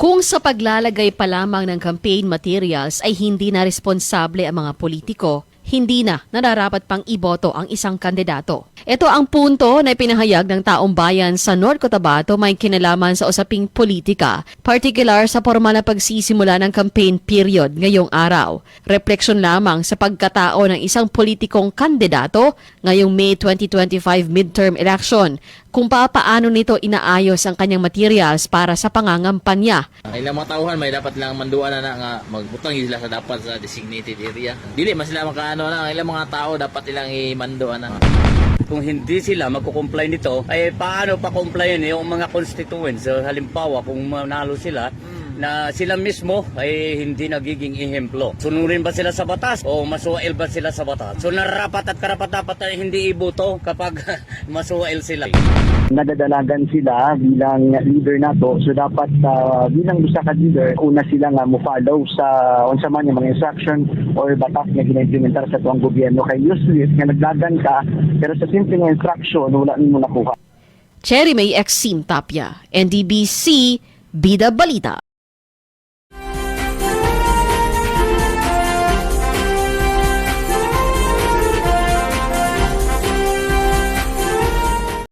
Kung sa paglalagay pa lamang ng campaign materials ay hindi na responsable ang mga politiko, hindi na nararapat pang iboto ang isang kandidato. Ito ang punto na pinahayag ng taong bayan sa North Cotabato may kinalaman sa usaping politika, particular sa formal na pagsisimula ng campaign period ngayong araw. Refleksyon lamang sa pagkatao ng isang politikong kandidato ngayong May 2025 midterm election kung paano nito inaayos ang kanyang materials para sa pangangampanya. Ilang mga tauhan may dapat lang manduan na nga magbutang sila sa dapat sa designated area. Dili mas sila makaano na ilang mga tao dapat ilang imanduan na. Kung hindi sila magko-comply nito, ay paano pa complyin yung mga constituents? So, halimbawa, kung manalo sila, na sila mismo ay hindi nagiging ehemplo. Sunurin ba sila sa batas o masuwail ba sila sa batas? So narapat at karapat dapat ay hindi iboto kapag masuwail sila. Nadadalagan sila bilang leader nato, so dapat bilang usa ka leader una sila nga mo follow sa unsa man yung mga instruction or batas nga gina-implementar sa tuwang gobyerno. Kay useless nga naglagan ka pero sa simple nga instruction wala nimo nakuha. Cherry May Exim Tapia, NDBC, Bida Balita.